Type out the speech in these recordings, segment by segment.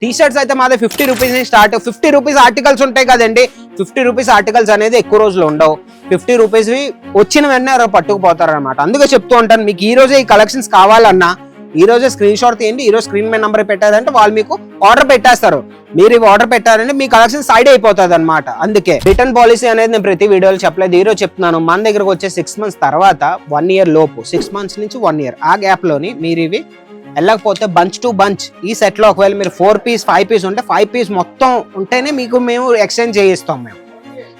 T shirts అయితే మాది 50 rupees నుంచి స్టార్ట్. 50 రూపీస్ ఆర్టికల్స్ ఉంటాయి కదండి. 50 రూపీస్ ఆర్టికల్స్ అనేది ఎక్కువ రోజులు ఉండవు. 50 రూపీస్ వచ్చిన వెంటనే పట్టుకుపోతారు అనమాట. అందుకే చెప్తూ ఉంటాను, మీకు ఈ రోజే ఈ కలెక్షన్స్ కావాలన్నా ఈ రోజే స్క్రీన్ షాట్ తీయండి. ఈ రోజు స్క్రీన్ మీద నెంబర్ పెట్టారంటే వాళ్ళు మీకు ఆర్డర్ పెట్టేస్తారు. మీరు ఇవి ఆర్డర్ పెట్టారంటే మీ కలెక్షన్ సైడ్ అయిపోతుంది అనమాట. అందుకే రిటర్న్ పాలసీ అనేది నేను ప్రతి వీడియోలో చెప్పలేదు, ఈ రోజు చెప్తున్నాను. మన దగ్గరకు వచ్చే 6 months తర్వాత 1 year లోపు, 6 months నుంచి 1 year ఆ గ్యాప్ లోని మీరు ఇవి వెళ్ళకపోతే బంచ్ టు బంచ్ ఈ సెట్ లో ఒకవేళ మీరు 4 piece 5 piece ఉంటే 5 piece మొత్తం ఉంటేనే మీకు మేము ఎక్స్చేంజ్ చేయిస్తాం. మేము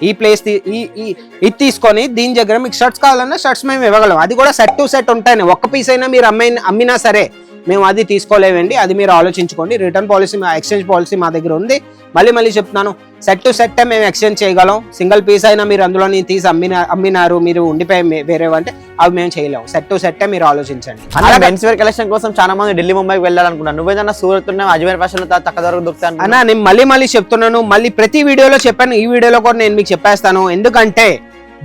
ఈ ప్లేస్ ఇది తీసుకొని దీని దగ్గర మీకు షర్ట్స్ కావాలన్నా షర్ట్స్ మేము ఇవ్వగలం. అది కూడా సెట్ టు సెట్ ఉంటాయి. ఒక్క పీస్ అయినా మీరు అమ్మినా సరే మేము అది తీసుకోలేవండి. అది మీరు ఆలోచించుకోండి. రిటర్న్ పాలసీ, ఎక్స్చేంజ్ పాలసీ మా దగ్గర ఉంది. మళ్ళీ చెప్తున్నాను, సెట్ టు సెట్ మేము ఎక్స్చేంజ్ చేయగలం. సింగిల్ పీస్ అయినా మీరు అందులో తీసి అమ్మినారు మీరు ఉండిపోయి వేరేవంటే అవి మేము చేయలేము. సెట్ టు సెట్ మీరు ఆలోచించండి. అలా మెన్స్ వేర్ కలెక్షన్ కోసం చాలా మంది ఢిల్లీ ముంబైకి వెళ్ళాలనుకుంటాను. నువ్వేదన్నా సూరత్ అజ్మీర్ ఫ్యాషన్ తక్కువ ధరకు దొరుకుతాను అన్న. నేను మళ్ళీ చెప్తున్నాను, మళ్ళీ ప్రతి వీడియోలో చెప్పాను, ఈ వీడియోలో కూడా నేను మీకు చెప్పేస్తాను. ఎందుకంటే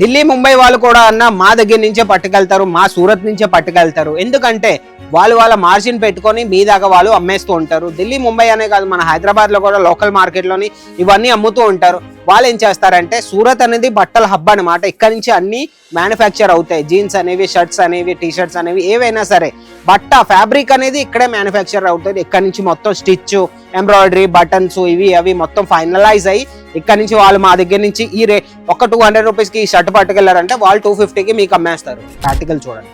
ఢిల్లీ ముంబై వాళ్ళు కూడా అన్న మా దగ్గర నుంచే పట్టుకెళ్తారు, మా సూరత్ నుంచే పట్టుకెళ్తారు. ఎందుకంటే వాళ్ళ మార్జిన్ పెట్టుకొని మీ దాకా వాళ్ళు అమ్మేస్తూ ఉంటారు. ఢిల్లీ ముంబై అనే కాదు, మన హైదరాబాద్ లో కూడా లోకల్ మార్కెట్ లోని ఇవన్నీ అమ్ముతూ ఉంటారు. వాళ్ళు ఏం చేస్తారంటే, సూరత్ అనేది బట్టల హబ్ అనమాట. ఇక్కడ నుంచి అన్ని మ్యానుఫ్యాక్చర్ అవుతాయి. జీన్స్ అనేవి, షర్ట్స్ అనేవి, టీ షర్ట్స్ అనేవి, ఏవైనా సరే బట్ట ఫ్యాబ్రిక్ అనేది ఇక్కడే మ్యానుఫ్యాక్చర్ అవుతుంది. ఇక్కడ నుంచి మొత్తం స్టిచ్, ఎంబ్రాయిడరీ, బటన్స్ ఇవి అవి మొత్తం ఫైనలైజ్ అయ్యి ఇక్కడ నుంచి వాళ్ళు మా దగ్గర నుంచి ఈ ఒక 200 రూపీస్కి ఈ షర్ట్ పట్టుకెళ్లారంటే వాళ్ళు 250కి మీకు అమ్మేస్తారు. ఆర్టికల్ చూడండి,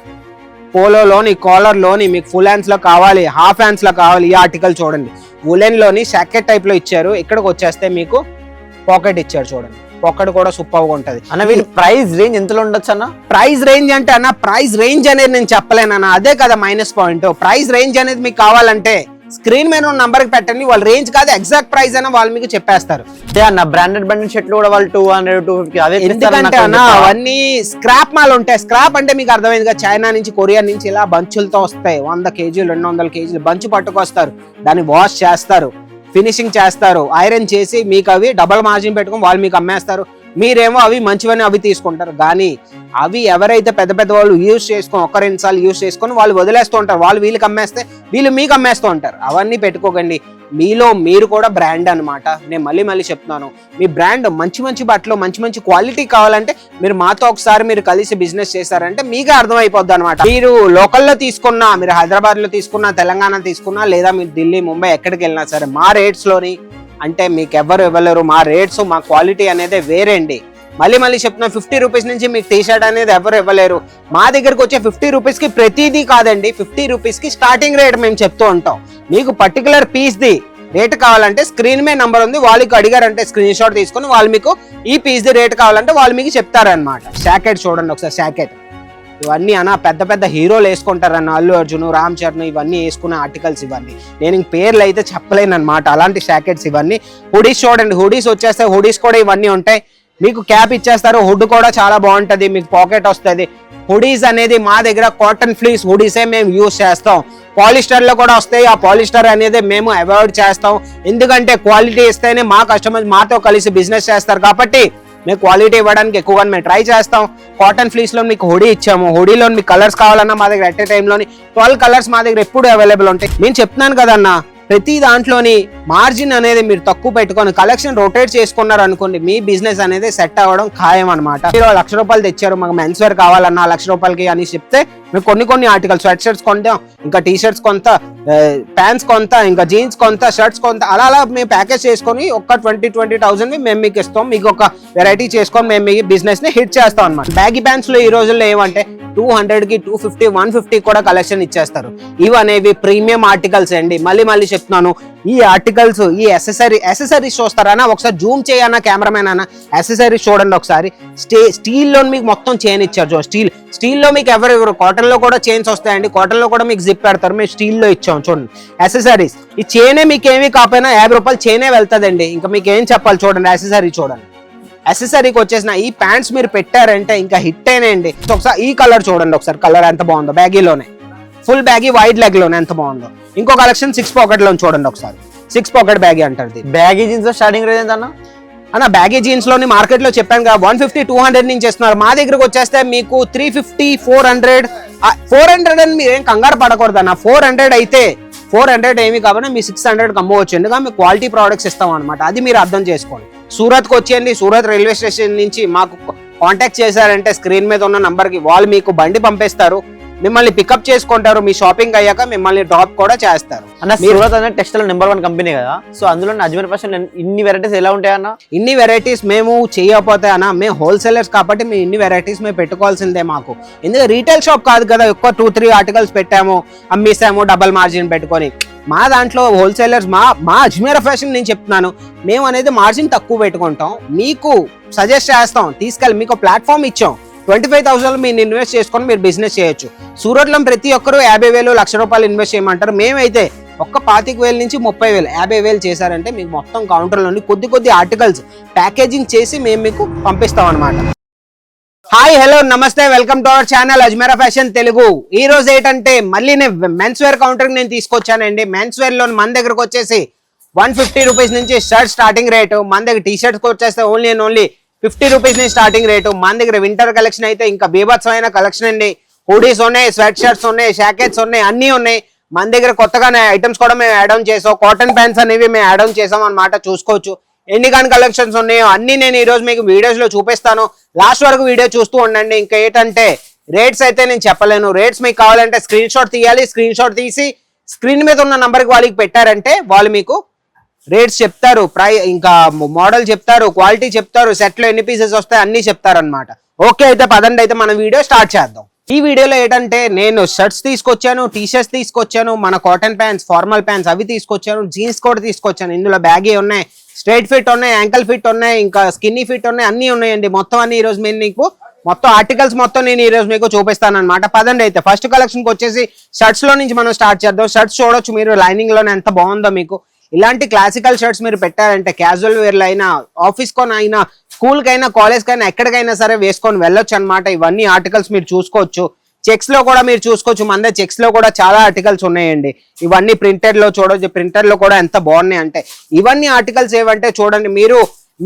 పోలోలోని కాలర్ లోని మీకు ఫుల్ హ్యాండ్స్ లో కావాలి, హాఫ్ హ్యాండ్స్ లో కావాలి. ఈ ఆర్టికల్ చూడండి, వులెన్ లోని జాకెట్ టైప్ లో ఇచ్చారు. ఇక్కడికి వచ్చేస్తే మీకు పాకెట్ ఇచ్చారు. చూడండి, పాకెట్ కూడా సూపర్ గా ఉంటది అన్న. వీటి ప్రైస్ రేంజ్ ఎంతలో ఉండొచ్చు అన్న? ప్రైస్ రేంజ్ అంటే అన్న, ప్రైస్ రేంజ్ అనేది నేను చెప్పలేను అన్న. అదే కదా మైనస్ పాయింట్. ప్రైస్ రేంజ్ అనేది మీకు కావాలంటే స్క్రీన్ మీద ఉన్న నంబర్ కి పెట్టండి. వాళ్ళ రేంజ్ కాదు, ఎగ్జాక్ట్ ప్రైస్ అయినా వాళ్ళు మీకు చెప్పేస్తారు. అన్న బ్రాండెడ్ షర్ట్లు కూడా వాళ్ళు 200 250 అవే. ఎందుకంటే అన్న అవన్నీ స్క్రాప్ మాల్ ఉంటాయి. స్క్రాప్ అంటే మీకు అర్థమైందిగా, చైనా నుంచి, కొరియా నుంచి ఇలా బంచులతో వస్తాయి. 100 kgs 200 kgs బంచు పట్టుకొస్తారు. దాన్ని వాష్ చేస్తారు, ఫినిషింగ్ చేస్తారు, ఐరన్ చేసి మీకు అవి డబల్ మార్జిన్ పెట్టుకుని వాళ్ళు మీకు అమ్మేస్తారు. మీరేమో అవి మంచివని అవి తీసుకుంటారు. కానీ అవి ఎవరైతే పెద్ద వాళ్ళు యూజ్ చేసుకొని 1-2 సార్లు యూజ్ చేసుకొని వాళ్ళు వదిలేస్తూ ఉంటారు. వాళ్ళు వీళ్ళకి అమ్మేస్తే వీళ్ళు మీకు అమ్మేస్తూ ఉంటారు. అవన్నీ పెట్టుకోకండి. మీలో మీరు కూడా బ్రాండ్ అనమాట. నేను మళ్ళీ చెప్తున్నాను, మీ బ్రాండ్ మంచి బట్టలు, మంచి క్వాలిటీ కావాలంటే మీరు మాతో ఒకసారి మీరు కలిసి బిజినెస్ చేశారంటే మీకే అర్థమైపోద్ది అనమాట. మీరు లోకల్లో తీసుకున్నా, మీరు హైదరాబాద్ లో తీసుకున్నా, తెలంగాణ తీసుకున్నా, లేదా మీరు ఢిల్లీ ముంబై ఎక్కడికి వెళ్ళినా సరే మా రేట్స్ లోని అంటే మీకు ఎవరు ఇవ్వలేరు. మా రేట్స్, మా క్వాలిటీ అనేది వేరే అండి. మళ్ళీ చెప్తున్నా, 50 రూపీస్ నుంచి మీకు టీ షర్ట్ అనేది ఎవరు ఇవ్వలేరు. మా దగ్గరకు వచ్చే 50 రూపీస్కి ప్రతిదీ కాదండి, 50 రూపీస్కి స్టార్టింగ్ రేట్ మేము చెప్తూ ఉంటాం. మీకు పర్టికులర్ పీస్ది రేట్ కావాలంటే స్క్రీన్ మీద నంబర్ ఉంది, వాళ్ళకి అడిగారంటే స్క్రీన్ షాట్ తీసుకొని వాళ్ళు మీకు ఈ పీస్ది రేట్ కావాలంటే వాళ్ళు మీకు చెప్తారనమాట. జాకెట్ చూడండి ఒకసారి, జాకెట్ ఇవన్నీ అన్న పెద్ద హీరోలు వేసుకుంటారన్న. అల్లు అర్జున్, రామ్ చరణ్ ఇవన్నీ వేసుకునే ఆర్టికల్స్ ఇవన్నీ. నేను ఇంక పేర్లు అయితే చెప్పలేను అనమాట. అలాంటి జాకెట్స్ ఇవన్నీ. హుడీస్ చూడండి, హుడీస్ వచ్చేస్తాయి. హుడీస్ కూడా ఇవన్నీ ఉంటాయి. మీకు క్యాప్ ఇచ్చేస్తారు. హుడ్ కూడా చాలా బాగుంటది, మీకు పాకెట్ వస్తుంది. హుడీస్ అనేది మా దగ్గర కాటన్ ఫ్లీస్ హుడీసే మేము యూజ్ చేస్తాం. పాలిస్టర్ లో కూడా వస్తాయి. ఆ పాలిస్టర్ అనేది మేము అవాయిడ్ చేస్తాం. ఎందుకంటే క్వాలిటీ ఇస్తేనే మా కస్టమర్స్ మాతో కలిసి బిజినెస్ చేస్తారు. కాబట్టి మేము క్వాలిటీ ఇవ్వడానికి ఎక్కువగా మేము ట్రై చేస్తాం. కాటన్ ఫ్లీస్ లో మీకు హుడీ ఇచ్చాము. హుడీలో మీకు కలర్స్ కావాలన్నా మా దగ్గర ఎట్ ఏ టైంలోని 12 కలర్స్ మా దగ్గర ఎప్పుడు అవైలబుల్ ఉంటాయి. నేను చెప్తున్నాను కదన్నా, ప్రతి దాంట్లోని మార్జిన్ అనేది మీరు తక్కువ పెట్టుకొని కలెక్షన్ రొటేట్ చేసుకున్నారు అనుకోండి, మీ బిజినెస్ అనేది సెట్ అవ్వడం ఖాయం అనమాట. మీరు 1,00,000 రూపాయలు తెచ్చారు, మాకు మెన్స్ వేర్ కావాలన్నా 1,00,000 రూపాయలకి అని చెప్తే మేము కొన్ని ఆర్టికల్స్, స్వెట్ షర్ట్స్ కొంటాం, ఇంకా టీ షర్ట్స్ కొంత, ప్యాంట్స్ కొంత, ఇంకా జీన్స్ కొంత, షర్ట్స్ కొంత, అలా మేము ప్యాకేజ్ చేసుకొని ఒక 20,000 మేము మీకు ఇస్తాం. మీకు ఒక వెరైటీ చేసుకొని మేము మీ బిజినెస్ ని హిట్ చేస్తాం అనమాట. బ్యాగీ ప్యాంట్స్ లో ఈ రోజుల్లో ఏమంటే 200కి 250 150 కూడా కలెక్షన్ ఇచ్చేస్తారు. ఇవి అనేవి ప్రీమియం ఆర్టికల్స్ అండి. మళ్ళీ చెప్తున్నాను, ఈ ఆర్టికల్స్, ఈ ఎసెసరీస్ చూస్తారన్నా ఒకసారి జూమ్ చేయన్నా కెమెరామెన్ అన్న, ఎసెసరీస్ చూడండి ఒకసారి. స్టీల్ లో మీకు మొత్తం చైన్ ఇచ్చారు. స్టీల్ లో మీకు ఎవరు కాటన్ లో కూడా చైన్స్ వస్తాయండి. కాటన్ లో కూడా మీకు జిప్ పెడతారు. మేము స్టీల్ లో ఇచ్చాం. చూడండి ఎసెసరీస్. ఈ చైనే మీకు ఏమీ కాకపోయినా 50 రూపాయలు చైనే వెళ్తుందండి. ఇంకా మీకు ఏం చెప్పాలి చూడండి. ఎసెసరీ చూడండి. ఎసెసరీకి వచ్చేసిన ఈ ప్యాంట్స్ మీరు పెట్టారంటే ఇంకా హిట్ అయినాయండి. ఒకసారి ఈ కలర్ చూడండి ఒకసారి, కలర్ ఎంత బాగుందో. బ్యాగీలోనే ఫుల్ బ్యాగీ వైడ్ లెగ్ లోనే ఎంత బాగుందో. ఇంకో కలెక్షన్ 6 పాకెట్ లో చూడండి ఒకసారి. 6 పాకెట్ బ్యాగీ అంటారు. బ్యాగీ జీన్స్ స్టార్టింగ్ రేంజ్ ఎంత అన్న? బ్యాగీ జీన్స్ లోని మార్కెట్ లో చెప్పాను కదా 150 200 నుంచి ఇస్తున్నారు. మా దగ్గరకు వచ్చేస్తే మీకు 350 400 అని మీరు ఏం కంగారు పడకూడదు అన్న. 400 అయితే 400 ఏమి కాబట్టి మీ 600 అమ్మవచ్చు, ఎందుకంటే మేము క్వాలిటీ ప్రోడక్ట్స్ ఇస్తాం అనమాట. అది మీరు అర్థం చేసుకోండి. సూరత్కి వచ్చేయండి. సూరత్ రైల్వే స్టేషన్ నుంచి మాకు కాంటాక్ట్ చేశారంటే స్క్రీన్ మీద ఉన్న నంబర్కి వాళ్ళు మీకు బండి పంపిస్తారు, మిమ్మల్ని పికప్ చేసుకుంటారు. మీ షాపింగ్ అయ్యాక మిమ్మల్ని డ్రాప్ కూడా చేస్తారు. అన్న సూరత్ అనేది టెక్స్టైల్ నెంబర్ 1 కంపెనీ కదా, సో అందులో అజ్మీర్ ఫ్యాషన్ ఇన్ని వెరైటీస్ ఎలా ఉంటాయన్న? ఇన్ని వెరైటీస్ మేము చేయకపోతే అన్న, మేము హోల్సేలర్స్ కాబట్టి మేము ఇన్ని వెరైటీస్ మేము పెట్టుకోవాల్సిందే. మాకు ఎందుకంటే రీటైల్ షాప్ కాదు కదా, ఎక్కువ 2-3 ఆర్టికల్స్ పెట్టాము, అమ్మేసాము, డబల్ మార్జిన్ పెట్టుకొని. మా దాంట్లో హోల్సేలర్స్ మా అజ్మీర్ ఫ్యాషన్ నేను చెప్తున్నాను, మేము అనేది మార్జిన్ తక్కువ పెట్టుకుంటాం, మీకు సజెస్ట్ చేస్తాం, తీసుకెళ్ళి మీకు ప్లాట్ఫామ్ ఇచ్చాం. 25,000 మీరు ఇన్వెస్ట్ చేసుకొని మీరు బిజినెస్ చేయొచ్చు. సూరత్లో ప్రతి ఒక్కరు 50,000 లక్ష రూపాయలు ఇన్వెస్ట్ చేయమంటారు. మేమైతే ఒక్క 25,000 నుంచి 30,000 50,000 చేశారంటే మీకు మొత్తం కౌంటర్లోని కొద్ది ఆర్టికల్స్ ప్యాకేజింగ్ చేసి మేము మీకు పంపిస్తాం అనమాట. హాయ్ హలో నమస్తే, welcome to our channel Ajmeera fashion Telugu. ఈ రోజు ఏంటంటే మళ్ళీ నేను మెన్స్ వేర్ కౌంటర్ నేను తీసుకొచ్చానండి. మెన్స్ వేర్ లో మన దగ్గరకు వచ్చేసి 150 రూపీస్ నుంచి షర్ట్ స్టార్టింగ్ రేటు, మన దగ్గర టీ షర్ట్స్ వచ్చేస్తే ఓన్లీ 50 రూపీస్ నుంచి స్టార్టింగ్ రేటు. మన దగ్గర వింటర్ కలెక్షన్ అయితే ఇంకా బీభత్సమైన కలెక్షన్ అండి. హుడీస్ ఉన్నాయి, స్వెట్ షర్ట్స్ ఉన్నాయి, జాకెట్స్ ఉన్నాయి, అన్ని ఉన్నాయి. మన దగ్గర కొత్తగా ఐటమ్స్ కూడా మేము యాడ్ ఆన్ చేసాం. కాటన్ ప్యాంట్స్ అనేవి మేము యాడ్ ఆన్ చేసాం అనమాట. చూసుకోవచ్చు ఎన్ని కానీ కలెక్షన్స్ ఉన్నాయో అన్ని నేను ఈ రోజు మీకు వీడియోస్ లో చూపిస్తాను. లాస్ట్ వరకు వీడియో చూస్తూ ఉండండి. ఇంకా ఏంటంటే రేట్స్ అయితే నేను చెప్పలేను. రేట్స్ మీకు కావాలంటే స్క్రీన్ షాట్ తీయాలి. స్క్రీన్ షాట్ తీసి స్క్రీన్ మీద ఉన్న నంబర్కి వాళ్ళకి పెట్టారంటే వాళ్ళు మీకు రేట్స్ చెప్తారు, ఇంకా మోడల్ చెప్తారు, క్వాలిటీ చెప్తారు, సెట్ లో ఎన్ని పీసెస్ వస్తాయి అన్ని చెప్తారు అనమాట. ఓకే అయితే పదండి, అయితే మనం వీడియో స్టార్ట్ చేద్దాం. ఈ వీడియోలో ఏంటంటే నేను షర్ట్స్ తీసుకొచ్చాను, టీ షర్ట్స్ తీసుకొచ్చాను, మన కాటన్ ప్యాంట్స్, ఫార్మల్ ప్యాంట్స్ అవి తీసుకొచ్చాను, జీన్స్ కూడా తీసుకొచ్చాను. ఇందులో బ్యాగీ ఉన్నాయి, స్ట్రైట్ ఫిట్ ఉన్నాయి, యాంకల్ ఫిట్ ఉన్నాయి, ఇంకా స్కిన్నీ ఫిట్ ఉన్నాయి, అన్ని ఉన్నాయండి. మొత్తం అన్ని ఈ రోజు నేను మీకు మొత్తం ఆర్టికల్స్ మొత్తం నేను ఈ రోజు మీకు చూపిస్తాను అనమాట. పదండి అయితే ఫస్ట్ కలెక్షన్ కి వచ్చేసి షర్ట్స్ లో నుంచి మనం స్టార్ట్ చేద్దాం. షర్ట్స్ చూడొచ్చు మీరు లైనింగ్ లోనే ఎంత బాగుందో. మీకు ఇలాంటి క్లాసికల్ షర్ట్స్ మీరు పెట్టారంటే క్యాజువల్ వేర్లు అయినా, ఆఫీస్ కొని అయినా, స్కూల్ కైనా, కాలేజ్ కైనా ఎక్కడికైనా సరే వేసుకొని వెళ్ళొచ్చు అనమాట. ఇవన్నీ ఆర్టికల్స్ మీరు చూసుకోవచ్చు. చెక్స్ లో కూడా మీరు చూసుకోవచ్చు. మన దగ్గర చెక్స్ లో కూడా చాలా ఆర్టికల్స్ ఉన్నాయండి. ఇవన్నీ ప్రింటెడ్ లో చూడొచ్చు. ప్రింటెడ్ లో కూడా ఎంత బాగున్నాయి అంటే ఇవన్నీ ఆర్టికల్స్ ఏవంటే చూడండి,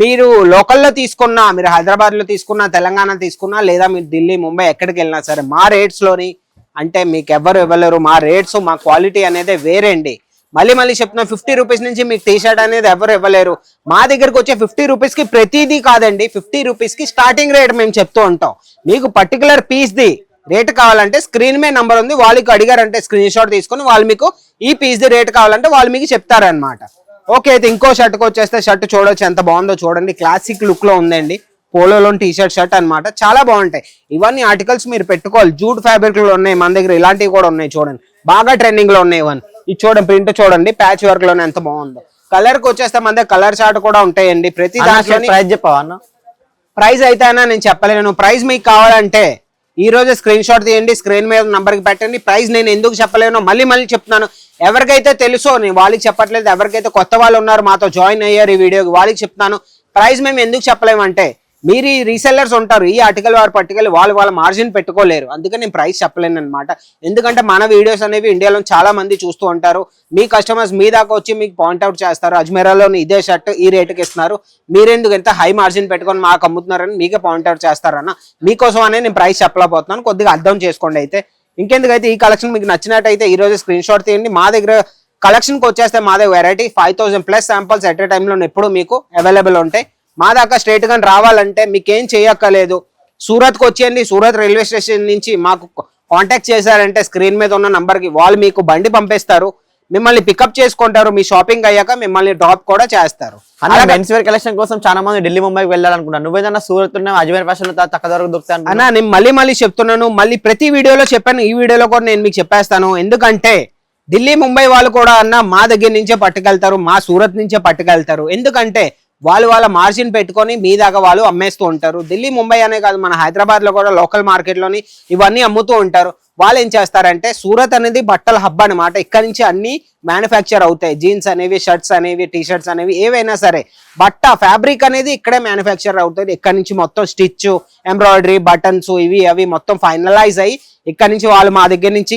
మీరు లోకల్లో తీసుకున్నా, మీరు హైదరాబాద్ లో తీసుకున్నా, తెలంగాణ తీసుకున్నా, లేదా మీరు ఢిల్లీ, ముంబై ఎక్కడికి వెళ్ళినా సరే మా రేట్స్ లోని అంటే మీకు ఎవరు ఇవ్వలేరు. మా రేట్స్, మా క్వాలిటీ అనేది వేరే అండి. మళ్ళీ చెప్తున్నా, 50 రూపీస్ నుంచి మీకు టీ షర్ట్ అనేది ఎవరు ఇవ్వలేరు. మా దగ్గరకు వచ్చే 50 రూపీస్ కి ప్రతిదీ కాదండి, 50 రూపీస్ కి స్టార్టింగ్ రేట్ మేము చెప్తూ ఉంటాం. మీకు పర్టికులర్ పీస్ ది రేట్ కావాలంటే స్క్రీన్ మీద నంబర్ ఉంది, వాళ్ళకి అడిగారంటే స్క్రీన్ షాట్ తీసుకొని వాళ్ళు మీకు ఈ పీస్ ది రేట్ కావాలంటే వాళ్ళు మీకు చెప్తారనమాట. ఓకే అయితే ఇంకో షర్ట్కి వచ్చేస్తే షర్ట్ చూడొచ్చు ఎంత బాగుందో చూడండి. క్లాసిక్ లుక్ లో ఉందండి. పోలోలో టీ షర్ట్ అనమాట. చాలా బాగుంటాయి. ఇవన్నీ ఆర్టికల్స్ మీరు పెట్టుకోవాలి. జూట్ ఫ్యాబ్రిక్ లో ఉన్నాయి మన దగ్గర, ఇలాంటివి కూడా ఉన్నాయి చూడండి. బాగా ట్రెండింగ్ లో ఉన్నాయి ఇవన్నీ. ఇది చూడండి, ప్రింట్ చూడండి, ప్యాచ్ వర్క్ లోనే ఎంత బాగుందో. కలర్ కి వచ్చేస్తే మన దగ్గర కలర్ చార్ట్ కూడా ఉంటాయండి. ప్రతి దాంట్లో ప్రైస్ చెప్పవా అన్న? ప్రైస్ అయితే అన్నా నేను చెప్పలేను. ప్రైస్ మీకు కావాలంటే ఈ రోజు స్క్రీన్ షాట్ తీయండి, స్క్రీన్ మీద నంబర్ కి పెట్టండి. ప్రైస్ నేను ఎందుకు చెప్పలేను మళ్ళీ చెప్తున్నాను. ఎవరికైతే తెలుసో నేను వాళ్ళకి చెప్పట్లేదు, ఎవరికైతే కొత్త వాళ్ళు ఉన్నారు మాతో జాయిన్ అయ్యారు ఈ వీడియోకి వాళ్ళకి చెప్తాను. ప్రైస్ మేము ఎందుకు చెప్పలేమంటే మీరు ఈ రీసెల్లర్స్ ఉంటారు, ఈ ఆర్టికల్ వారు పట్టుకెళ్ళి వాళ్ళ మార్జిన్ పెట్టుకోలేరు. అందుకని నేను ప్రైస్ చెప్పలేను అనమాట. ఎందుకంటే మన వీడియోస్ అనేవి ఇండియాలో చాలా మంది చూస్తూ ఉంటారు. మీ కస్టమర్స్ మీ దాకా వచ్చి మీకు పాయింట్అవుట్ చేస్తారు, అజ్మీరాలోని ఇదే షర్ట్ ఈ రేటుకి ఇస్తున్నారు, మీరెందుకు ఎంత హై మార్జిన్ పెట్టుకొని మాకు అమ్ముతున్నారని మీకే పాయింట్అవుట్ చేస్తారన్న. మీకోసం అనేది నేను ప్రైస్ చెప్పలేకపోతున్నాను, కొద్దిగా అర్థం చేసుకోండి. అయితే ఇంకెందుకైతే ఈ కలెక్షన్ మీకు నచ్చినట్టయితే ఈ రోజు స్క్రీన్ షాట్ తీయండి. మా దగ్గర కలెక్షన్ కి వచ్చేస్తే మా దగ్గర వెరైటీ 5,000+ శాంపుల్స్ ఎట్ ఏ టైంలో ఎప్పుడు మీకు అవైలబుల్ ఉంటాయి. మా దాకా స్ట్రైట్ గా రావాలంటే మీకేం చేయక్కర్లేదు, సూరత్కి వచ్చేయండి. సూరత్ రైల్వే స్టేషన్ నుంచి మాకు కాంటాక్ట్ చేశారంటే స్క్రీన్ మీద ఉన్న నంబర్కి వాళ్ళు మీకు బండి పంపిస్తారు, మిమ్మల్ని పికప్ చేసుకుంటారు, మీ షాపింగ్ అయ్యాక మిమ్మల్ని డ్రాప్ కూడా చేస్తారు. మెన్స్ వేర్ కలెక్షన్ కోసం చాలా మంది ఢిల్లీ, ముంబైకి వెళ్ళాలనుకుంటాను. నువ్వేదన్నా సూరత్ అజ్మీర్ ఫ్యాషన్ లో తక్కువ ధరకు దొరుకుతాను అన్న. నేను మళ్ళీ చెప్తున్నాను, మళ్ళీ ప్రతి వీడియోలో చెప్పాను, ఈ వీడియోలో కూడా నేను మీకు చెప్పేస్తాను. ఎందుకంటే ఢిల్లీ, ముంబై వాళ్ళు కూడా అన్న మా దగ్గర నుంచే పట్టుకెళ్తారు, మా సూరత్ నుంచే పట్టుకెళ్తారు. ఎందుకంటే వాళ్ళ మార్జిన్ పెట్టుకొని మీ దాకా వాళ్ళు అమ్మేస్తూ ఉంటారు. ఢిల్లీ, ముంబై అనే కాదు, మన హైదరాబాద్ లో కూడా లోకల్ మార్కెట్ లోని ఇవన్నీ అమ్ముతూ ఉంటారు. వాళ్ళు ఏం చేస్తారంటే సూరత్ అనేది బట్టల హబ్ అనమాట. ఇక్కడ నుంచి అన్ని మ్యానుఫ్యాక్చర్ అవుతాయి. జీన్స్ అనేవి, షర్ట్స్ అనేవి, టీ షర్ట్స్ అనేవి, ఏవైనా సరే బట్ట ఫ్యాబ్రిక్ అనేది ఇక్కడే మ్యానుఫ్యాక్చర్ అవుతుంది. ఇక్కడ నుంచి మొత్తం స్టిచ్, ఎంబ్రాయిడరీ, బటన్స్ ఇవి అవి మొత్తం ఫైనలైజ్ అయ్యి ఇక్కడ నుంచి వాళ్ళు మా దగ్గర నుంచి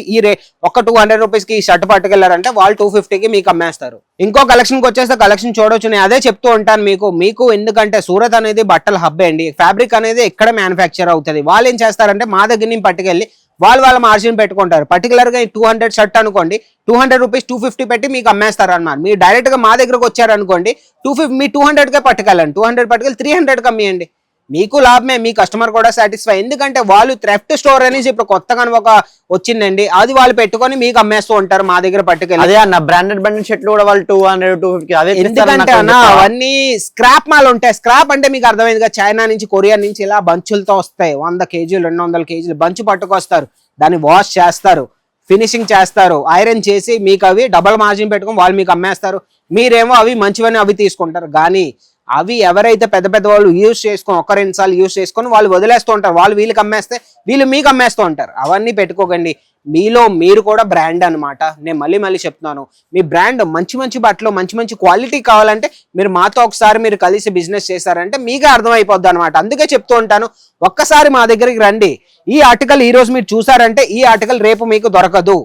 ఒక 200 రూపీస్ కి ఈ షర్ట్ పట్టుకెళ్లారంటే వాళ్ళు 250కి మీకు అమ్మేస్తారు. ఇంకో కలెక్షన్ కి వచ్చేస్తే కలెక్షన్ చూడొచ్చు. నేను అదే చెప్తూ ఉంటాను మీకు ఎందుకంటే సూరత్ అనేది బట్టల హబ్ అండి. ఫ్యాబ్రిక్ అనేది ఇక్కడ మ్యానుఫ్యాక్చర్ అవుతుంది. వాళ్ళు ఏం చేస్తారంటే మా దగ్గర నుంచి పట్టుకెళ్ళి వాళ్ళ మార్జిన్ పెట్టుకుంటారు. పర్టికులర్ గా 200 షర్ట్ అనుకోండి, 200 రూపీస్ 250 పెట్టి మీకు అమ్మేస్తారు అన్నమాట. మీరు డైరెక్ట్ గా మా దగ్గరకు వచ్చారనుకోండి, 250 మీ 200 పట్టుకెళ్ళండి, 200 పట్టుకెళ్ళి 300 అమ్మేయండి. మీకు లాభమే, మీ కస్టమర్ కూడా సాటిస్ఫై. ఎందుకంటే వాళ్ళు థ్రెఫ్ట్ స్టోర్ అనేసి ఇప్పుడు కొత్తగా ఒక వచ్చిందండి, అది వాళ్ళు పెట్టుకొని మీకు అమ్మేస్తూ ఉంటారు మా దగ్గర పట్టుకెళ్ళి. అదే అన్న బ్రాండెడ్ షర్ట్లు కూడా వాళ్ళు 200 250 అదే. ఎందుకంటే అన్న అవన్నీ స్క్రాప్ మాల్ ఉంటాయి. స్క్రాప్ అంటే మీకు అర్థమైందిగా, చైనా నుంచి కొరియా నుంచి ఇలా బంచులతో వస్తాయి. 100 కేజీలు 200 కేజీలు బంచు పట్టుకొస్తారు, దాన్ని వాష్ చేస్తారు, ఫినిషింగ్ చేస్తారు, ఐరన్ చేసి మీకు అవి డబల్ మార్జిన్ పెట్టుకొని వాళ్ళు మీకు అమ్మేస్తారు. మీరేమో అవి మంచివని అవి తీసుకుంటారు. కానీ అవి ఎవరైతే పెద్ద పెద్ద వాళ్ళు యూజ్ చేసుకొని 1-2 సార్లు యూజ్ చేసుకొని వాళ్ళు వదిలేస్తూ ఉంటారు, వాళ్ళు వీళ్ళకి అమ్మేస్తే వీళ్ళు మీకు అమ్మేస్తూ ఉంటారు. అవన్నీ పెట్టుకోకండి. మీలో మీరు కూడా బ్రాండ్ అనమాట. నేను మళ్ళీ చెప్తున్నాను, మీ బ్రాండ్ మంచి బట్టలు మంచి క్వాలిటీ కావాలంటే మీరు మాతో ఒకసారి మీరు కలిసి బిజినెస్ చేశారంటే మీకే అర్థమైపోద్ది అనమాట. అందుకే చెప్తూ ఉంటాను, ఒక్కసారి మా దగ్గరికి రండి. ఈ ఆర్టికల్ ఈ రోజు మీరు చూసారంటే ఈ ఆర్టికల్ రేపు మీకు దొరకదు.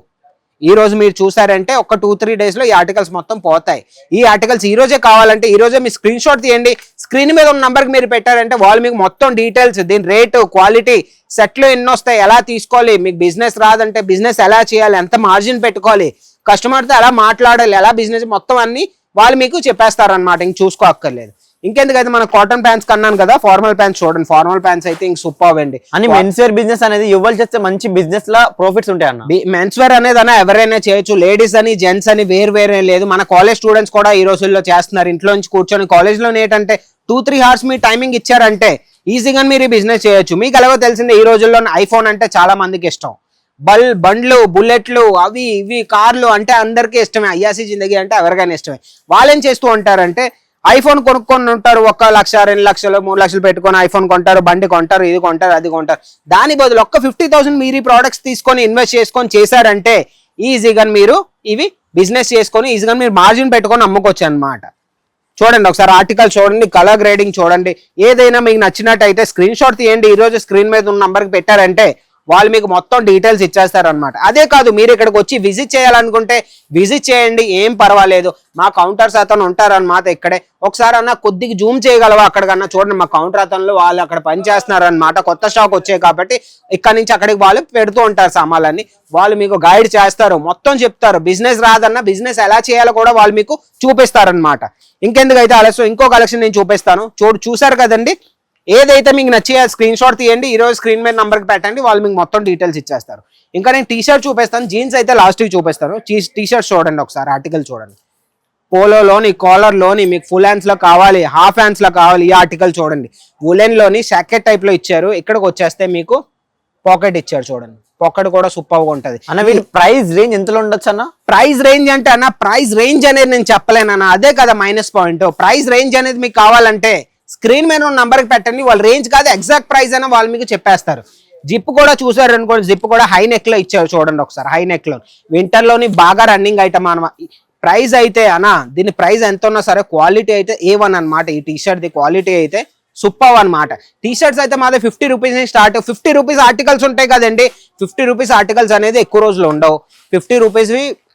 ఈ రోజు మీరు చూసారంటే ఒక 2-3 డేస్ లో ఈ ఆర్టికల్స్ మొత్తం పోతాయి. ఈ ఆర్టికల్స్ ఈ రోజే కావాలంటే ఈ రోజే మీ స్క్రీన్ షాట్ తీయండి, స్క్రీన్ మీద ఉన్న నంబర్ కి మీరు పెట్టారంటే వాళ్ళు మీకు మొత్తం డీటెయిల్స్, దీని రేటు, క్వాలిటీ, సెట్లు ఎన్ని వస్తాయి, ఎలా తీసుకోవాలి, మీకు బిజినెస్ రాదంటే బిజినెస్ ఎలా చేయాలి, ఎంత మార్జిన్ పెట్టుకోవాలి, కస్టమర్తో ఎలా మాట్లాడాలి, ఎలా బిజినెస్ మొత్తం అన్ని వాళ్ళు మీకు చెప్పేస్తారు అనమాట. ఇంక చూసుకోక్కర్లేదు. ఇంకెందుకైతే మన కాటన్ ప్యాంట్స్ కన్నాను కదా, ఫార్మల్ ప్యాంట్స్ చూడండి. ఫార్మల్ ప్యాంట్స్ అయితే ఇంక సూపర్ అండి. అని మెన్స్ వేర్ బిజినెస్ అనేది ఎవరు చేస్తే మంచి బిజినెస్ లా ప్రాఫిట్స్ ఉంటాయి అన్న. మెన్స్ వేర్ అనేది అన్న ఎవరైనా చేయొచ్చు, లేడీస్ అని జెంట్స్ అని వేరే లేదు. మన కాలేజ్ స్టూడెంట్స్ కూడా ఈ రోజుల్లో చేస్తున్నారు. ఇంట్లో నుంచి కూర్చొని కాలేజ్ లో ఏంటంటే 2-3 అవర్స్ మీ టైమింగ్ ఇచ్చారంటే ఈజీగా మీరు బిజినెస్ చేయొచ్చు. మీకు ఎలాగో తెలిసిందే, ఈ రోజుల్లో ఐఫోన్ అంటే చాలా మందికి ఇష్టం. బండ్లు, బుల్లెట్లు, అవి ఇవి కార్లు అంటే అందరికీ ఇష్టమే. అయ్యాసి జిందగీ అంటే ఎవరికైనా ఇష్టమే. వాళ్ళేం చేస్తూ ఉంటారంటే ఐఫోన్ కొనుక్కొని ఉంటారు, 1 లక్ష 2 లక్షలు 3 లక్షలు పెట్టుకొని ఐఫోన్ కొంటారు, బండి కొంటారు, ఇది కొంటారు, అది కొంటారు. దాని బదులు 50,000 మీరు ఈ ప్రోడక్ట్స్ తీసుకొని ఇన్వెస్ట్ చేసుకొని చేశారంటే ఈజీగా మీరు ఇవి బిజినెస్ చేసుకొని ఈజీగా మీరు మార్జిన్ పెట్టుకొని అమ్ముకోవచ్చు అనమాట. చూడండి ఒకసారి ఆర్టికల్ చూడండి, కలర్ గ్రేడింగ్ చూడండి. ఏదైనా మీకు నచ్చినట్టయితే స్క్రీన్ షాట్ తీయండి, ఈ రోజు స్క్రీన్ మీద ఉన్న నంబర్కి పెట్టారంటే వాళ్ళు మీకు మొత్తం డీటెయిల్స్ ఇచ్చేస్తారు అనమాట. అదే కాదు, మీరు ఇక్కడికి వచ్చి విజిట్ చేయాలనుకుంటే విజిట్ చేయండి, ఏం పర్వాలేదు. మా కౌంటర్స్ అతను ఉంటారన్నమాట ఇక్కడే. ఒకసారి అన్న కొద్దిగా జూమ్ చేయగలవా అక్కడికన్నా? చూడండి మా కౌంటర్ అతను వాళ్ళు అక్కడ పని చేస్తున్నారు అనమాట. కొత్త స్టాక్ వచ్చాయి కాబట్టి ఇక్కడ నుంచి అక్కడికి వాళ్ళు పెడుతూ ఉంటారు సామాన్లన్నీ. వాళ్ళు మీకు గైడ్ చేస్తారు, మొత్తం చెప్తారు. బిజినెస్ రాదన్న బిజినెస్ ఎలా చేయాలో కూడా వాళ్ళు మీకు చూపిస్తారనమాట. ఇంకెందుకైతే ఆలస్యం, ఇంకో కలెక్షన్ నేను చూపిస్తాను. చూసారు కదండి, ఏదైతే మీకు నచ్చే స్క్రీన్ షాట్ తీయండి, ఈ రోజు స్క్రీన్ మీద నంబర్కి పెట్టండి, వాళ్ళు మీకు మొత్తం డీటెయిల్స్ ఇచ్చేస్తారు. ఇంకా నేను టీ షర్ట్ చూపిస్తాను, జీన్స్ అయితే లాస్ట్కి చూపిస్తాను. టీ షర్ట్ చూడండి ఒకసారి, ఆర్టికల్ చూడండి. పోలోలోని, కాలర్లోని మీకు ఫుల్ హ్యాండ్స్ లో కావాలి, హాఫ్ హ్యాండ్స్ లో కావాలి, ఈ ఆర్టికల్ చూడండి. వులెన్ లోని జాకెట్ టైప్ లో ఇచ్చారు. ఇక్కడికి వచ్చేస్తే మీకు పాకెట్ ఇచ్చారు చూడండి. పాకెట్ కూడా సూపర్ గా ఉంటది. అన్న వీటి ప్రైస్ రేంజ్ ఎంతలో ఉండొచ్చు అన్న? ప్రైస్ రేంజ్ అంటే అన్న, ప్రైస్ రేంజ్ అనేది నేను చెప్పలేనన్నా, అదే కదా మైనస్ పాయింట్. ప్రైస్ రేంజ్ అనేది మీకు కావాలంటే స్క్రీన్ మీద ఉన్న నంబర్కి పెట్టండి, వాళ్ళ రేంజ్ కాదు ఎగ్జాక్ట్ ప్రైస్ అయినా వాళ్ళు మీకు చెప్పేస్తారు. జిప్ కూడా చూసారు అనుకోండి, జిప్ కూడా హై నెక్ లో ఇచ్చారు చూడండి ఒకసారి. హై నెక్ లో వింటర్ లోని బాగా రన్నింగ్ ఐటమ్ అనమాట. ప్రైస్ అయితే అన్న, దీని ప్రైస్ ఎంత ఉన్నా సరే క్వాలిటీ అయితే A1 అనమాట. ఈ టీ షర్ట్ ది క్వాలిటీ అయితే సూపర్ అనమాట. టీ షర్ట్స్ అయితే మాది 50 రూపీస్ నుంచి స్టార్ట్. 50 రూపీస్ ఆర్టికల్స్ ఉంటాయి కదండి. 50 రూపీస్ ఆర్టికల్స్ అనేది ఎక్కువ రోజులు ఉండవు. 50 రూపీస్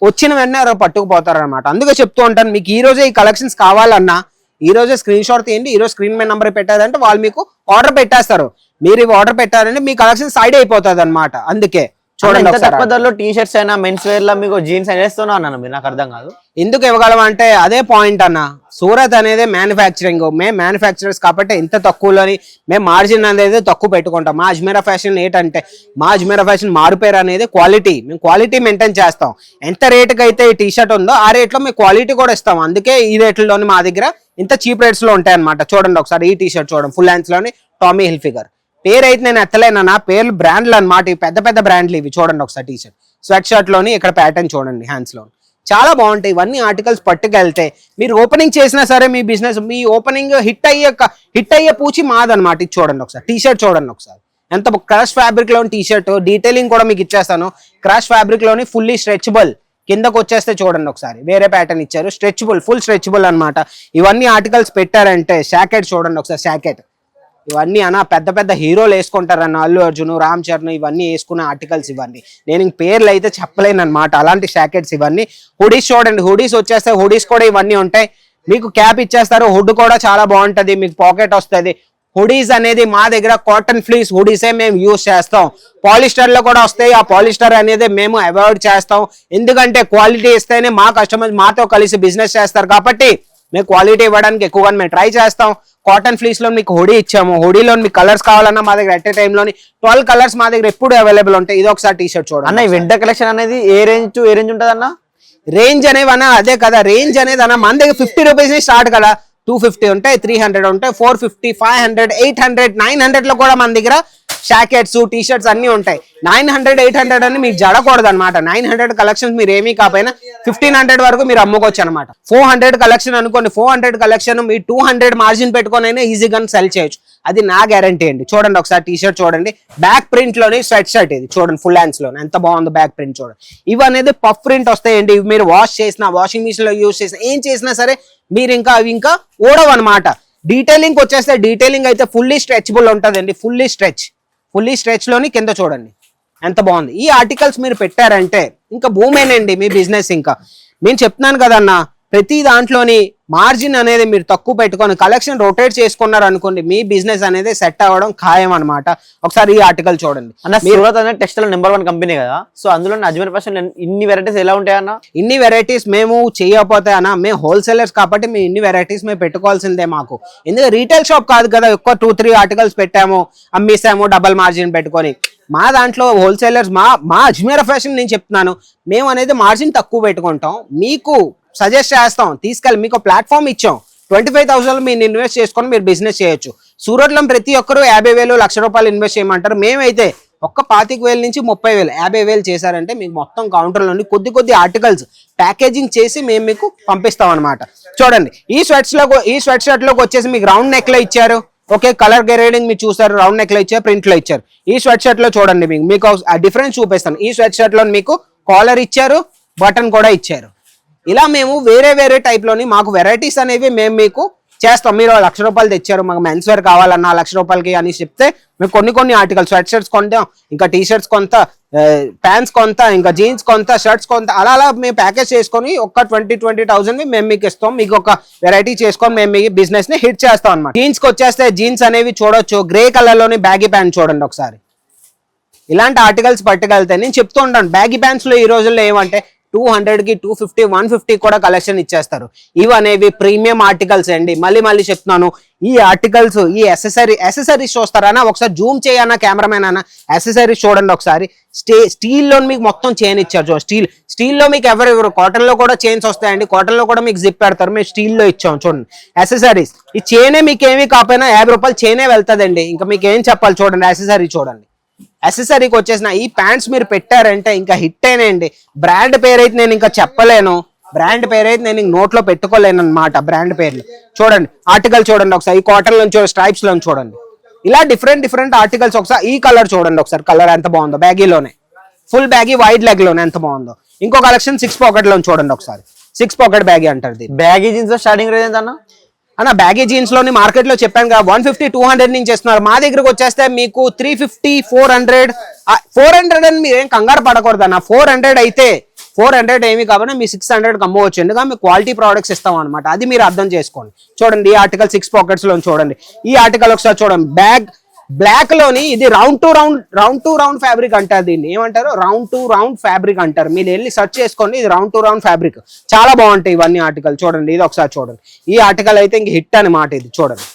వచ్చిన వెంటనే ఎవరో పట్టుకుపోతారు అనమాట. అందుకే చెప్తూ ఉంటాను, మీకు ఈ రోజే ఈ కలెక్షన్స్ కావాలన్నా ఈ రోజే స్క్రీన్ షాట్ తీయండి, ఈ రోజు స్క్రీన్ మీద నెంబర్ పెట్టారంటే వాళ్ళు మీకు ఆర్డర్ పెట్టేస్తారు. మీరు ఇవి ఆర్డర్ పెట్టారంటే మీ కలెక్షన్ సైడ్ అయిపోతుంది అనమాట. అందుకే చూడండి తక్కువ ధరలో టీ షర్ట్స్ అయినా మెన్స్ వేర్ లో మీకు జీన్స్ వేస్తున్నా అన్న, మీరు నాకు అర్థం కాదు ఎందుకు ఇవ్వగలం అంటే అదే పాయింట్ అన్న. సూరత్ అనేది మ్యానుఫ్యాక్చరింగ్, మేము మ్యానుఫ్యాక్చరర్స్ కాబట్టి ఇంత తక్కువలోని మేము మార్జిన్ అనేది తక్కువ పెట్టుకుంటాం. మా అజ్మీరా ఫ్యాషన్ ఏంటంటే, మా అజ్మీరా ఫ్యాషన్ మారుపేరు అనేది క్వాలిటీ. మేము క్వాలిటీ మెయింటైన్ చేస్తాం. ఎంత రేటుకి అయితే ఈ టీ షర్ట్ ఉందో ఆ రేట్లో మేము క్వాలిటీ కూడా ఇస్తాం. అందుకే ఈ రేట్లలోని మా దగ్గర ఇంత చీప్ రేట్స్ లో ఉంటాయి అనమాట. చూడండి ఒకసారి ఈ టీ షర్ట్ చూడండి, ఫుల్ హ్యాండ్స్ లోని టామీ హిల్ఫిగర్. పేరు అయితే నేను ఎత్తలేనా, పేర్లు బ్రాండ్లు అనమాట. ఇవి పెద్ద పెద్ద బ్రాండ్లు ఇవి. చూడండి ఒకసారి టీ షర్ట్, స్వెట్ షర్ట్ లోని ఇక్కడ ప్యాటర్న్ చూడండి, హ్యాండ్స్ లో చాలా బాగుంటాయి. ఇవన్నీ ఆర్టికల్స్ పట్టుకెళ్తే మీరు ఓపెనింగ్ చేసినా సరే మీ బిజినెస్, మీ ఓపెనింగ్ హిట్ అయ్యే పూచి మాదనమాట. ఇది చూడండి ఒకసారి, టీ షర్ట్ చూడండి ఒకసారి, ఎంత క్రష్ ఫ్యాబ్రిక్ లోని టీ షర్ట్. డీటెయిలింగ్ కూడా మీకు ఇచ్చేస్తాను. క్రష్ ఫ్యాబ్రిక్ లోని ఫుల్లీ స్ట్రెచబుల్. కిందకు వచ్చేస్తే చూడండి ఒకసారి, వేరే ప్యాటర్న్ ఇచ్చారు, స్ట్రెచబుల్, ఫుల్ స్ట్రెచబుల్ అనమాట. ఇవన్నీ ఆర్టికల్స్ పెట్టారంటే జాకెట్ చూడండి ఒకసారి, జాకెట్ ఇవన్నీ అన్న పెద్ద పెద్ద హీరోలు వేసుకుంటారన్న, అల్లు అర్జున్, రామ్ చరణ్ ఇవన్నీ వేసుకునే ఆర్టికల్స్ ఇవన్నీ. నేను ఇంక పేర్లు అయితే చెప్పలేను అనమాట, అలాంటి జాకెట్స్ ఇవన్నీ. హుడీస్ చూడండి, హుడీస్ వచ్చేస్తే హుడీస్ కూడా ఇవన్నీ ఉంటాయి. మీకు క్యాప్ ఇచ్చేస్తారు, హుడ్ కూడా చాలా బాగుంటది, మీకు పాకెట్ వస్తుంది. హుడీస్ అనేది మా దగ్గర కాటన్ ఫ్లీస్ హుడీసే మేము యూజ్ చేస్తాం. పాలిస్టర్ లో కూడా వస్తాయి. ఆ పాలిస్టర్ అనేది మేము అవాయిడ్ చేస్తాం. ఎందుకంటే క్వాలిటీ ఇస్తేనే మా కస్టమర్స్ మాతో కలిసి బిజినెస్ చేస్తారు కాబట్టి మేము క్వాలిటీ ఇవ్వడానికి ఎక్కువగా మేము ట్రై చేస్తాం. కాటన్ ఫ్లీస్ లో మీకు హుడీ ఇచ్చాము. హుడీలో మీకు కలర్స్ కావాలన్నా మా దగ్గర ఎట్ ఏ టైమ్ లోని 12 కలర్స్ మా దగ్గర ఎప్పుడు అవైలబుల్ ఉంటాయి. ఇది ఒకసారి టీ షర్ట్ చూడండి అన్న. ఈ వింటర్ కలెక్షన్ అనేది ఏ రేంజ్ టు ఏ రేంజ్ ఉంటుంది అన్న? రేంజ్ అనేవి అన్న అదే కదా, రేంజ్ అనేది అన్న మన దగ్గర 50 రూపీస్ నుంచి స్టార్ట్ కదా. 250 ఉంటాయి, 300 ఉంటాయి, 450, 500, 800, 900 లో కూడా మన దగ్గర జాకెట్స్ టీ షర్ట్స్ అన్ని ఉంటాయి. 900, 800 అని మీకు జడకూడదు అనమాట. 900 కలెక్షన్స్ మీరు ఏమీ కాకపోయినా 1500 వరకు మీరు అమ్ముకోవచ్చు అనమాట. 400 కలెక్షన్ అనుకోండి, 400 కలెక్షన్ మీ 200 మార్జిన్ పెట్టుకొని అయినా ఈజీగా సెల్ చేయొచ్చు. అది నా గ్యారంటీ అండి. చూడండి ఒకసారి టీ షర్ట్ చూడండి, బ్యాక్ ప్రింట్ లోని స్వెట్ షర్ట్ ఇది చూడండి, ఫుల్ హ్యాండ్స్ లో ఎంత బాగుందో బ్యాక్ ప్రింట్ చూడండి. ఇవి అనేది పఫ్ ప్రింట్ వస్తాయండి. ఇవి మీరు వాష్ చేసినా, వాషింగ్ మిషన్ లో యూజ్ చేసినా, ఏం చేసినా సరే మీరు ఇంకా అవి ఇంకా ఓడవు అనమాట. డీటెయిలింగ్ వచ్చేస్తే డీటెయిలింగ్ అయితే ఫుల్లీ స్ట్రెచబుల్ ఉంటుందండి. ఫుల్లీ స్ట్రెచ్ లోని కింద చూడండి ఎంత బాగుంది. ఈ ఆర్టికల్స్ మీరు పెట్టారంటే ఇంకా భూమేనండి మీ బిజినెస్. ఇంకా నేను చెప్తున్నాను కదన్నా, ప్రతి దాంట్లోని మార్జిన్ అనేది మీరు తక్కువ పెట్టుకొని కలెక్షన్ రొటేట్ చేసుకున్నారు అనుకోండి, మీ బిజినెస్ అనేది సెట్ అవ్వడం ఖాయం అనమాట. ఒకసారి ఈ ఆర్టికల్ చూడండి అన్న. సూరత్ అనేది టెక్స్టైల్ నెంబర్ 1 కంపెనీ కదా, సో అందులో అజ్మీర్ ఫ్యాషన్ ఇన్ని వెరైటీస్ ఎలా ఉంటాయన్న? ఇన్ని వెరైటీస్ మేము చేయకపోతే అన్న, మేము హోల్సేలర్స్ కాబట్టి మేము ఇన్ని వెరైటీస్ మేము పెట్టుకోవాల్సిందే. మాకు ఎందుకంటే రీటైల్ షాప్ కాదు కదా, ఎక్కువ 2-3 ఆర్టికల్స్ పెట్టాము, అమ్మేసాము, డబల్ మార్జిన్ పెట్టుకొని. మా దాంట్లో హోల్సేలర్స్ మా అజ్మీర్ ఫ్యాషన్ నేను చెప్తున్నాను, మేము అనేది మార్జిన్ తక్కువ పెట్టుకుంటాం. మీకు సజెస్ట్ చేస్తాం, తీసుకెళ్ళి మీకు ప్లాట్ఫామ్ ఇచ్చాం. 25,000 మీరు ఇన్వెస్ట్ చేసుకొని మీరు బిజినెస్ చేయొచ్చు. సూరత్లో ప్రతి ఒక్కరు 50,000, ₹1,00,000 ఇన్వెస్ట్ చేయమంటారు. మేమైతే ఒక్క 25,000 నుంచి 30,000, 50,000 చేశారంటే మీకు మొత్తం కౌంటర్లోని కొద్ది ఆర్టికల్స్ ప్యాకేజింగ్ చేసి మేము మీకు పంపిస్తాం అనమాట. చూడండి ఈ స్వెట్ షర్ట్ లోకి వచ్చేసి మీకు రౌండ్ నెక్ లో ఇచ్చారు. ఓకే, కలర్ గ్రేడింగ్ మీరు చూసారు, రౌండ్ నెక్ లో ఇచ్చారు, ప్రింట్ లో ఇచ్చారు. ఈ స్వెట్ షర్ట్ లో చూడండి మీకు ఆ డిఫరెన్స్ చూపిస్తాను. ఈ స్వెట్ షర్ట్ లో మీకు కాలర్ ఇచ్చారు, బటన్ కూడా ఇచ్చారు. ఇలా మేము వేరే టైప్ లోని మాకు వెరైటీస్ అనేవి మేము మీకు చేస్తాం. మీరు ₹1,00,000 తెచ్చారు, మాకు మెన్స్ వేర్ కావాలన్నా ₹1,00,000 అని చెప్తే మేము కొన్ని ఆర్టికల్స్, స్వెట్ షర్ట్స్ కొంటాం, ఇంకా టీ షర్ట్స్ కొంత, ప్యాంట్స్ కొంత, ఇంకా జీన్స్ కొంత, షర్ట్స్ కొంత, అలా మేము ప్యాకేజ్ చేసుకొని ఒక 20,000 మేము మీకు ఇస్తాం. మీకు ఒక వెరైటీ చేసుకొని మేము మీ బిజినెస్ ని హిట్ చేస్తాం అనమాట. జీన్స్ కి వచ్చేస్తే జీన్స్ అనేవి చూడొచ్చు, గ్రే కలర్ లోని బ్యాగీ ప్యాంట్ చూడండి ఒకసారి. ఇలాంటి ఆర్టికల్స్ పట్టుకెళ్తే నేను చెప్తూ ఉంటాను, బ్యాగీ ప్యాంట్స్ లో ఈ రోజుల్లో ఏమంటే 200కి 250, 150 కూడా కలెక్షన్ ఇచ్చేస్తారు. ఇవి అనేవి ప్రీమియం ఆర్టికల్స్ అండి. మళ్ళీ చెప్తున్నాను, ఈ ఆర్టికల్స్ ఈ ఎసెసరీస్ చూస్తారన్నా, ఒకసారి జూమ్ చేయన్నా కెమెరామెన్ అన్న, ఎసెసరీస్ చూడండి ఒకసారి. స్టీల్ లో మీకు మొత్తం చైన్ ఇచ్చారు. స్టీల్ లో మీకు ఎవరు కాటన్ లో కూడా చైన్స్ వస్తాయండి. కాటన్ లో కూడా మీకు జిప్ పెడతారు, మేము స్టీల్ లో ఇచ్చాం. చూడండి ఎసెసరీస్, ఈ చైనే మీకు ఏమీ కాకపోయినా ₹50 చైనే వెళ్తుందండి. ఇంకా మీకు ఏం చెప్పాలి చూడండి, ఎసెసరీ చూడండి. అసెసరీకి వచ్చేసిన ఈ ప్యాంట్స్ మీరు పెట్టారంటే ఇంకా హిట్ అయినాయండి. బ్రాండ్ పేరు అయితే నేను ఇంకా చెప్పలేను, బ్రాండ్ పేరు అయితే నేను నోట్లో పెట్టుకోలేను అనమాట. బ్రాండ్ పేర్లు చూడండి, ఆర్టికల్ చూడండి ఒకసారి. ఈ కాటన్ లో స్ట్రైప్స్ లో చూడండి, ఇలా డిఫరెంట్ ఆర్టికల్స్. ఒకసారి ఈ కలర్ చూడండి ఒకసారి, కలర్ ఎంత బాగుందో, బ్యాగీలోనే ఫుల్ బ్యాగీ వైడ్ లెగ్ లోనే ఎంత బాగుందో. ఇంకో కలెక్షన్ 6 పాకెట్ లో చూడండి ఒకసారి, 6 పాకెట్ బ్యాగీ అంటారు. బ్యాగీ జీన్స్ స్టార్టింగ్ రేంజ్ ఎంత అన్న? బ్యాగీ జీన్స్ లోని మార్కెట్ లో చెప్పాను కదా, 150, 200 నుంచి ఇస్తున్నారు. మా దగ్గరకు వచ్చేస్తే మీకు 350, 400 అని మీరు ఏం కంగారు పడకూడదు అన్న. 400 అయితే 400 ఏమి కాబట్టి మీ 600 అమ్మవచ్చు. ఎందుకంటే మీకు క్వాలిటీ ప్రోడక్ట్స్ ఇస్తాం అనమాట. అది మీరు అర్థం చేసుకోండి. చూడండి ఈ ఆర్టికల్ 6 పాకెట్స్ లో చూడండి. ఈ ఆర్టికల్ ఒకసారి చూడండి, బ్యాగ్ బ్లాక్ లోని ఇది రౌండ్ టు రౌండ్ ఫ్యాబ్రిక్ అంటారు. దీన్ని ఏమంటారు? రౌండ్ టు రౌండ్ ఫ్యాబ్రిక్ అంటారు. మీరు వెళ్ళి సెర్చ్ చేసుకోండి, ఇది రౌండ్ టు రౌండ్ ఫ్యాబ్రిక్. చాలా బాగుంటాయి ఇవన్నీ ఆర్టికల్. చూడండి ఇది ఒకసారి చూడండి. ఈ ఆర్టికల్ అయితే ఇంక హిట్ అనమాట. ఇది చూడండి,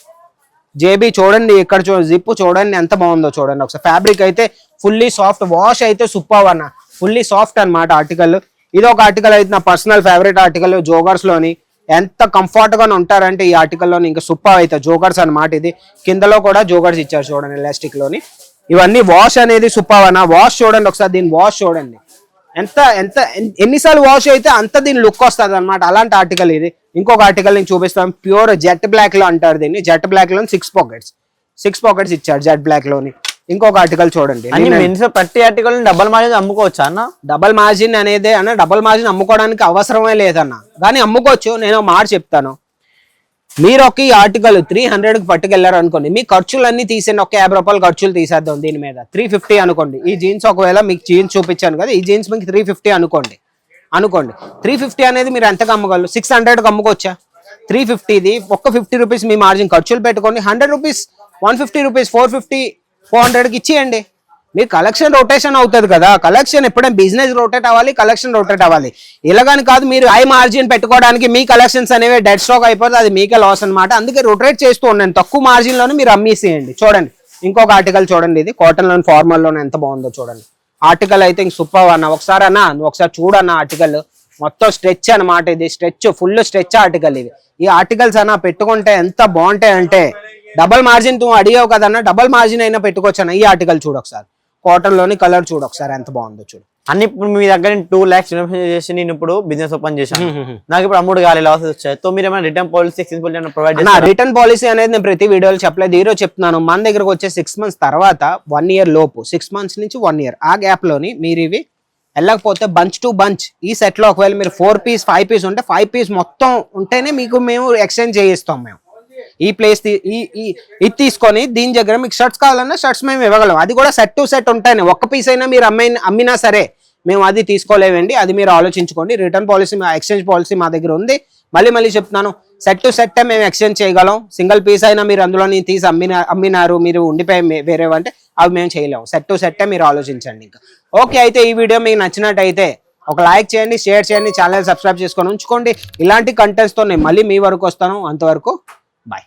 జేబీ చూడండి, ఇక్కడ జిప్ చూడండి ఎంత బాగుందో చూడండి ఒకసారి. ఫ్యాబ్రిక్ అయితే ఫుల్లీ సాఫ్ట్, వాష్ అయితే సూపర్ అన్న, ఫుల్లీ సాఫ్ట్ అనమాట ఆర్టికల్. ఇది ఒక ఆర్టికల్ అయితే నా పర్సనల్ ఫేవరెట్ ఆర్టికల్, జోగర్స్ లోని. ఎంత కంఫర్ట్ గా ఉంటారంటే ఈ ఆర్టికల్లో ఇంకా సూపర్ అయితే జోగర్స్ అనమాట. ఇది కిందలో కూడా జోగర్స్ ఇచ్చారు చూడండి, ఎలాస్టిక్ లోని. ఇవన్నీ వాష్ అనేది సూపర్ అన్న. వాష్ చూడండి ఒకసారి, దీని వాష్ చూడండి ఎన్నిసార్లు వాష్ అయితే అంత దీని లుక్ వస్తుంది అనమాట. అలాంటి ఆర్టికల్ ఇది. ఇంకొక ఆర్టికల్ నేను చూపిస్తాను, ప్యూర్ జెట్ బ్లాక్ లో అంటారు దీన్ని. జెట్ బ్లాక్ లో 6 పాకెట్స్ ఇచ్చారు జెట్ బ్లాక్ లోని. ఇంకొక ఆర్టికల్ చూడండి, ప్రతి ఆర్టికల్ డబల్ మార్జిన్ అమ్ముకోవచ్చా అన్న? డబల్ మార్జిన్ అనేది అన్న, డబల్ మార్జిన్ అమ్ముకోవడానికి అవసరమే లేదన్న, కానీ అమ్ముకోవచ్చు. నేను మాట చెప్తాను, మీరు ఒక ఈ ఆర్టికల్ 300కి పట్టుకెళ్లారు అనుకోండి, మీ ఖర్చులన్నీ తీసేయండి, ఒక ₹50 ఖర్చులు తీసేద్దాం దీని మీద. 350 అనుకోండి. ఈ జీన్స్ ఒకవేళ మీకు జీన్స్ చూపించాను కదా, ఈ జీన్స్ మీకు 350 అనుకోండి. 350 అనేది మీరు ఎంతకు అమ్మగలరు? 600కి అమ్ముకోవచ్చా? 350ది ఒక్క ₹50 మీ మార్జిన్ ఖర్చులు పెట్టుకోండి, ₹100 150 రూపీస్ 450 400కి ఇచ్చేయండి. మీ కలెక్షన్ రొటేషన్ అవుతుంది కదా. కలెక్షన్ ఎప్పుడైనా బిజినెస్ రొటేట్ అవ్వాలి, కలెక్షన్ రొటేట్ అవ్వాలి. ఇలాగని కాదు మీరు హై మార్జిన్ పెట్టుకోవడానికి మీ కలెక్షన్స్ అనేవి డెడ్ స్టాక్ అయిపోతుంది, అది మీకే లాస్ అనమాట. అందుకే రొటేట్ చేస్తూ ఉన్నాను, తక్కువ మార్జిన్ లోనే మీరు అమ్మేసేయండి. చూడండి ఇంకొక ఆర్టికల్ చూడండి, ఇది కాటన్ లోని ఫార్మల్ లోనే ఎంత బాగుందో చూడండి. ఆర్టికల్ అయితే ఇంక సూపర్ అన్న. ఒకసారి అన్న నువ్వు ఒకసారి చూడన్న ఆర్టికల్ మొత్తం స్ట్రెచ్ అనమాట. ఇది స్ట్రెచ్, ఫుల్ స్ట్రెచ్ ఆర్టికల్. ఇవి ఈ ఆర్టికల్స్ అన్న పెట్టుకుంటే ఎంత బాగుంటాయి అంటే, డబల్ మార్జిన్ నువ్వు అడిగావు కదన్నా, డబల్ మార్జిన్ అయినా పెట్టుకోవచ్చు అన్న. ఈ ఆర్టికల్ చూడు ఒకసారి, కాటన్ లోని కలర్ చూడు ఒకసారి ఎంత బాగుందో చూడు. అన్ని ఇప్పుడు మీ దగ్గర 2 lakhs ఇన్వెస్ట్ చేసి నేను ఇప్పుడు బిజినెస్ ఓపెన్ చేశాను, నాకు ఇప్పుడు అమ్ముడు కాలే, లాసెస్ వచ్చాయి. సో మీరు ఏమైనా return policy, exchange policy provide చేస్తారా? రిటర్న్ పాలసీ అనేది నేను ప్రతి వీడియోలో చెప్పలేదు, ఈరోజు చెప్తున్నాను. మన దగ్గరకు వచ్చే 6 months తర్వాత 1 year లోపు, 6 months నుంచి 1 year ఆ గ్యాప్ లోని మీరు ఇవి వెళ్ళకపోతే బంచ్ టు బంచ్ ఈ సెట్ లో ఒకవేళ మీరు 4 piece 5 piece ఉంటే 5 piece మొత్తం ఉంటేనే మీకు మేము ఎక్స్చేంజ్ చేయిస్తాం. మేము ఈ ప్లేస్ ఇది తీసుకొని దీని దగ్గర మీకు షర్ట్స్ కావాలన్నా షర్ట్స్ మేము ఇవ్వగలం. అది కూడా సెట్ టు సెట్ ఉంటాయి. ఒక్క పీస్ అయినా మీరు అమ్మినా సరే మేము అది తీసుకోలేవండి. అది మీరు ఆలోచించుకోండి. రిటర్న్ పాలసీ, ఎక్స్చేంజ్ పాలసీ మా దగ్గర ఉంది. మళ్ళీ చెప్తున్నాను, సెట్ టు సెట్ మేము ఎక్స్చేంజ్ చేయగలం. సింగిల్ పీస్ అయినా మీరు అందులో తీసి అమ్మినారు, మీరు ఉండిపోయి వేరేవంటే అవి మేము చేయలేము. సెట్ టు సెట్టే మీరు ఆలోచించండి. ఇంకా ఓకే, అయితే ఈ వీడియో మీకు నచ్చినట్టయితే ఒక లైక్ చేయండి, షేర్ చేయండి, ఛానల్ సబ్స్క్రైబ్ చేసుకొని ఉంచుకోండి. ఇలాంటి కంటెంట్స్తో నేను మళ్ళీ మీ వరకు వస్తాను. అంతవరకు బాయ్.